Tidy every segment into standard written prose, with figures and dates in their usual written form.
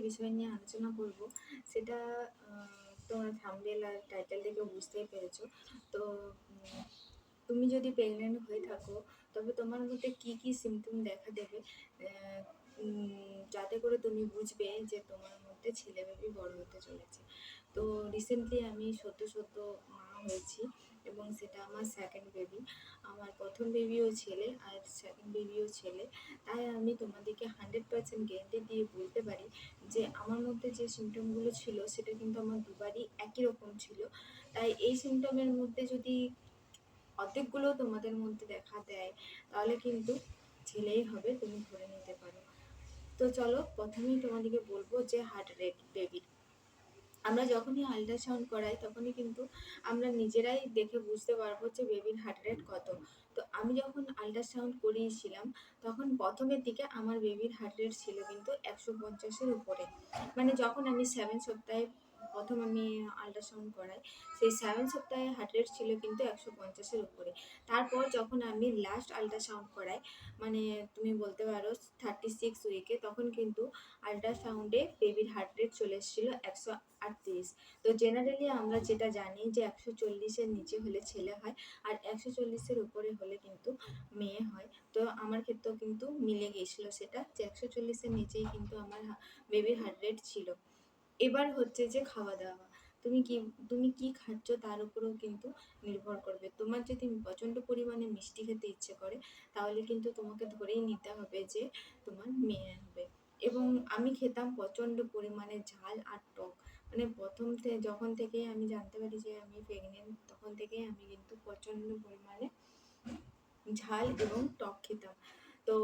বিষয় নিয়ে আলোচনা করব সেটা তোমরা থাম্বনেল আর টাইটেল দেখে বুঝতেই পেরেছো। তো তুমি যদি প্রেগনেন্ট হয়ে থাকো তবে তোমার মধ্যে কি কি সিমটম দেখা দেবে, যাতে করে তুমি বুঝবে যে তোমার মধ্যে ছেলে বেবি বড় হতে চলেছে। তো রিসেন্টলি আমি সদ্য সদ্য মা হয়েছি এবং সেটা আমার সেকেন্ড বেবি। আমার প্রথম বেবিও ছেলে আর সেকেন্ড বেবিও ছেলে। তাই আমি তোমাদেরকে 100% গ্যারান্টি দিয়ে বলতে পারি যে আমার মধ্যে যে সিমটমগুলো ছিল সেটা কিন্তু আমার দুবারই একই রকম ছিল। তাই এই সিমটমের মধ্যে যদি অর্ধেকগুলো তোমাদের মধ্যে দেখা দেয় তাহলে কিন্তু ছেলেই হবে, তুমি ধরে নিতে পারো। তো চলো প্রথমেই তোমাদেরকে বলবো যে হার্ট রেট বেবির। আমরা যখনই আল্ট্রাসাউন্ড করাই তখনই কিন্তু আমরা নিজেরাই দেখে বুঝতে পারবো যে বেবির হার্ট রেট কত। তো আমি যখন আল্ট্রাসাউন্ড করিয়েছিলাম তখন প্রথমের দিকে আমার বেবির হার্ট রেট ছিল কিন্তু 150-এর উপরে। মানে যখন আমি 7 সপ্তাহে প্রথম আমি আল্ট্রাসাউন্ড করাই সেই 7 সপ্তাহে হার্ট রেট ছিল কিন্তু 150-এর উপরে। তারপর যখন আমি লাস্ট আল্ট্রাসাউন্ড করাই মানে তুমি বলতে পারো 36 উইকে, তখন কিন্তু আল্ট্রাসাউন্ডে বেবির হার্ট রেট চলে এসেছিলো 138। তো জেনারেলি আমরা যেটা জানি যে 140-এর নিচে হলে ছেলে হয় আর 140-এর উপরে হলে কিন্তু মেয়ে হয়। তো আমার ক্ষেত্রেও কিন্তু মিলে গিয়েছিলো সেটা, যে 140-এর নিচেই কিন্তু আমার বেবির হার্ট রেট ছিল। এবার হচ্ছে যে খাওয়া দাওয়া, তুমি কি খাচ্ছ তার উপরেও কিন্তু নির্ভর করবে। তোমার যদি প্রচণ্ড পরিমাণে মিষ্টি খেতে ইচ্ছে করে তাহলে কিন্তু তোমাকে ধরেই নিতে হবে যে তোমার মেয়ে হবে। এবং আমি খেতাম প্রচণ্ড পরিমাণে ঝাল আর টক। মানে প্রথম যখন থেকেই আমি জানতে পারি যে আমি প্রেগনেন্ট তখন থেকেই আমি কিন্তু প্রচণ্ড পরিমাণে ঝাল এবং টক খেতাম। তো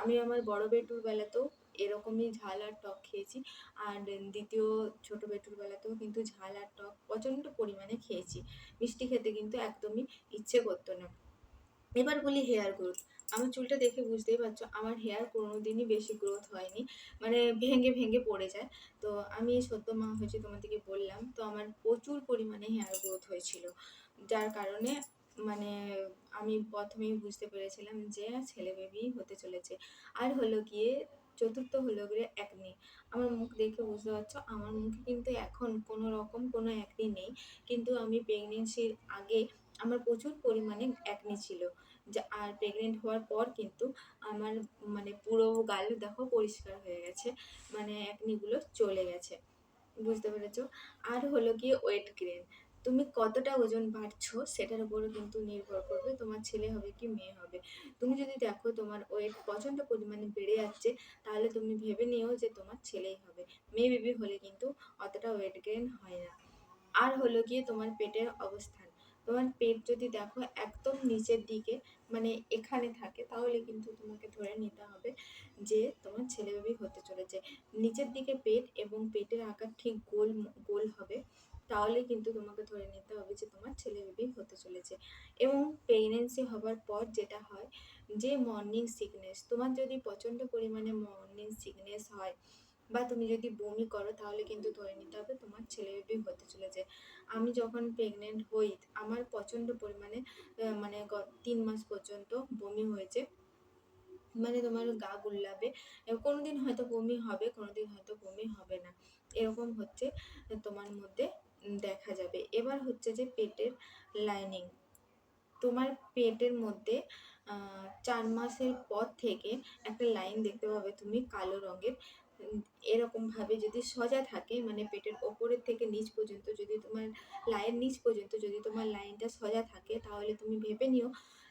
আমি আমার বড় বেটুর বেলাতেও এরকমই ঝাল আর টক খেয়েছি। আর দ্বিতীয় ছোট বেটুর বেলাতেও কিন্তু ঝাল আর টক প্রচণ্ড পরিমাণে খেয়েছি। মিষ্টি খেতে কিন্তু একদমই ইচ্ছে করতো না। এবার বলি হেয়ার গ্রোথ। আমার চুলটা দেখে বুঝতেই পারছো আমার হেয়ার কোনোদিনই বেশি গ্রোথ হয়নি, মানে ভেঙে ভেঙে পড়ে যায়। তো আমি সদ্য মা হয়েছি তোমাদেরকে বললাম, তো আমার প্রচুর পরিমাণে হেয়ার গ্রোথ হয়েছিল, যার কারণে মানে আমি প্রথমেই বুঝতে পেরেছিলাম যে ছেলে বেবি হতে চলেছে। আর হলো গিয়ে চতুর্থ হলো গিয়ে একনি। আমার মুখ দেখে বুঝতে পারছো আমার মুখে কিন্তু এখন কোনো রকম কোনো একনি নেই, কিন্তু আমি প্রেগনেন্সির আগে আমার প্রচুর পরিমাণে একনি ছিল। আর প্রেগনেন্ট হওয়ার পর কিন্তু আমার মানে পুরো গাল দেখো পরিষ্কার হয়ে গেছে, মানে একনিগুলো চলে গেছে। বুঝতে পেরেছো? আর হলো গিয়ে ওয়েট গেইন। তুমি কতটা ওজন বাড়ছো সেটার উপরও কিন্তু নির্ভর করবে তোমার ছেলে হবে কি মেয়ে হবে। তুমি যদি দেখো তোমার ওয়েট প্রচণ্ড পরিমাণে বেড়ে যাচ্ছে তাহলে তুমি ভেবে নিও যে তোমার ছেলেই হবে। মেয়ে বেবি হলে কিন্তু অতটা ওয়েট গেইন হয় না। আর হলো গিয়ে তোমার পেটের অবস্থান। তোমার পেট যদি দেখো একদম নিচের দিকে মানে এখানে থাকে তাহলে কিন্তু তোমাকে ধরে নিতে হবে যে তোমার ছেলে বেবি হতে চলেছে। নিচের দিকে পেট এবং পেটের আকার ঠিক গোল গোল হবে তাহলে কিন্তু তোমাকে ধরে নিতে হবে যে তোমার ছেলে বেবি হতে চলেছে। এবং প্রেগনেন্সি হবার পর যেটা হয় যে মর্নিং সিকনেস, তোমার যদি প্রচণ্ড পরিমাণে মর্নিং সিকনেস হয় বা তুমি যদি বমি করো তাহলে কিন্তু ধরে নিতে হবে তোমার ছেলে বেবি হতে চলেছে। আমি যখন প্রেগনেন্ট হই আমার প্রচণ্ড পরিমাণে মানে 3 মাস পর্যন্ত বমি হয়েছে, মানে তোমার গা গুল্লাবে। কোনোদিন হয়তো বমি হবে, কোনোদিন হয়তো বমি হবে না, এরকম হচ্ছে তোমার মধ্যে দেখা যাবে। এবার হচ্ছে যে পেটের লাইনিং, তোমার পেটের মধ্যে 4 মাসের পর থেকে একটা লাইন দেখতে পাবে তুমি কালো রঙের। এরকমভাবে যদি সোজা থাকে মানে পেটের ওপরের থেকে নিচ পর্যন্ত যদি তোমার নিচ পর্যন্ত যদি তোমার লাইনটা সোজা থাকে তাহলে তুমি ভেবে নিও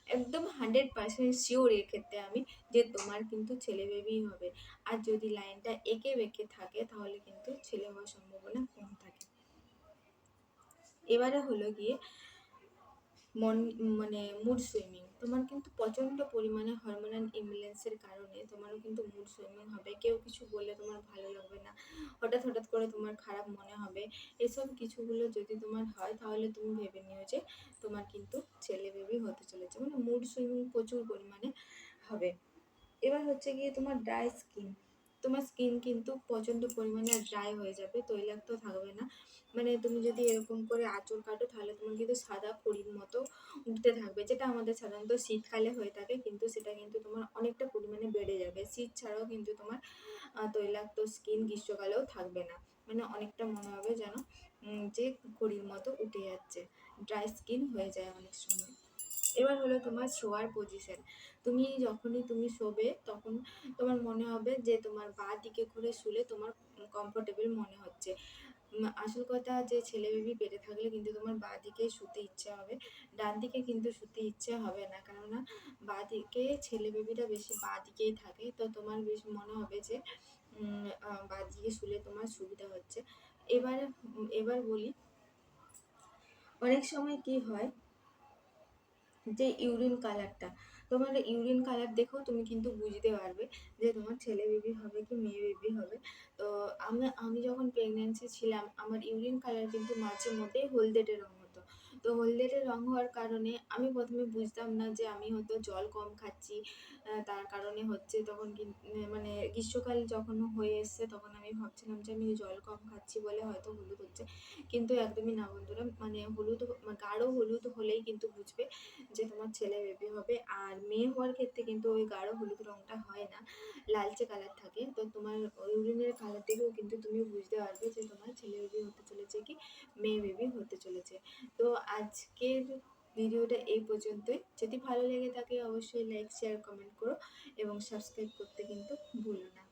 একদম 100% শিওর এর ক্ষেত্রে আমি যে তোমার কিন্তু ছেলে বেবিই হবে। আর যদি লাইনটা এঁকে বেঁকে থাকে তাহলে কিন্তু ছেলে হওয়ার সম্ভাবনা কম থাকে। এবারে হলো গিয়ে মানে মুড সুইমিং। তোমার কিন্তু প্রচণ্ড পরিমাণে হরমোনাল ইমব্যালেন্সের কারণে তোমারও কিন্তু মুড সুইমিং হবে। কেউ কিছু বললে তোমার ভালো লাগবে না, হঠাৎ হঠাৎ করে তোমার খারাপ মনে হবে। এসব কিছুগুলো যদি তোমার হয় তাহলে তুমি ভেবে নিও যে তোমার কিন্তু ছেলে বেবি হতে চলেছে, মানে মুড সুইমিং প্রচুর পরিমাণে হবে। এবার হচ্ছে গিয়ে তোমার ড্রাই স্কিন। তোমার স্কিন কিন্তু প্রচণ্ড পরিমাণে ড্রাই হয়ে যাবে, তৈলাক্ত থাকবে না। মানে তুমি যদি এরকম করে আঁচড় কাটো তাহলে তোমার কিন্তু সাদা খড়ির মতো উঠতে থাকবে, যেটা আমাদের সাধারণত শীতকালে হয়ে থাকে, কিন্তু সেটা কিন্তু তোমার অনেকটা পরিমাণে বেড়ে যাবে। শীত ছাড়াও কিন্তু তোমার তৈলাক্ত স্কিন গ্রীষ্মকালেও থাকবে না। মানে অনেকটা মনে হবে যেন যে খড়ির মতো উঠে যাচ্ছে, ড্রাই স্কিন হয়ে যায় অনেক সময়। এবার হলো তোমার শোয়ার পজিশন। যখনই তুমি শোবে তখন তোমার মনে হবে যে তোমার বাঁ দিকে করে শুলে তোমার কমফোর্টেবল মনে হচ্ছে। আসল কথা যে ছেলে বেবি পেটে থাকলে কিন্তু তোমার বাঁ দিকেই শুতে ইচ্ছে হবে, ডান দিকে কিন্তু শুতে ইচ্ছে হবে না, কেননা বাঁ দিকে ছেলে বেবিটা বেশি বাঁ দিকেই থাকে। তো তোমার বেশ মনে হবে যে বাঁ দিকে শুলে তোমার সুবিধা হচ্ছে। এবার বলি, অনেক সময় কি হয় যে ইউরিন কালারটা, তোমার ইউরিন কালার দেখেও তুমি কিন্তু বুঝতে পারবে যে তোমার ছেলে বেবি হবে কি মেয়ে বেবি হবে। তো আমি যখন প্রেগনেন্সি ছিলাম আমার ইউরিন কালার কিন্তু মাঝে মধ্যেই হলদেটে রঙ হতো। তো হলদেটে রঙ হওয়ার কারণে আমি প্রথমে বুঝতাম না যে আমি হয়তো জল কম খাচ্ছি, তার কারণে হচ্ছে। তখন মানে গ্রীষ্মকাল যখন হয়ে এসছে তখন আমি ভাবছিলাম যে আমি জল কম খাচ্ছি বলে হয়তো হলুদ হচ্ছে, কিন্তু একদমই না বন্ধুরা। মানে গাঢ় হলুদ হলেই কিন্তু বুঝবে যে তোমার ছেলে বেবি হবে। আর মেয়ে হওয়ার ক্ষেত্রে কিন্তু ওই গাঢ় হলুদ রঙটা হয় না, লালচে কালার থাকে। তো তোমার ইউরিনের কালার দেখেও কিন্তু তুমি বুঝতে পারবে যে তোমার ছেলে বেবি হতে চলেছে কি মেয়ে বেবি হতে চলেছে। তো আজকের ভিডিওটা এই পর্যন্তই। যদি ভালো লেগে থাকে অবশ্যই লাইক শেয়ার কমেন্ট করো এবং সাবস্ক্রাইব করতে কিন্তু ভুলো না।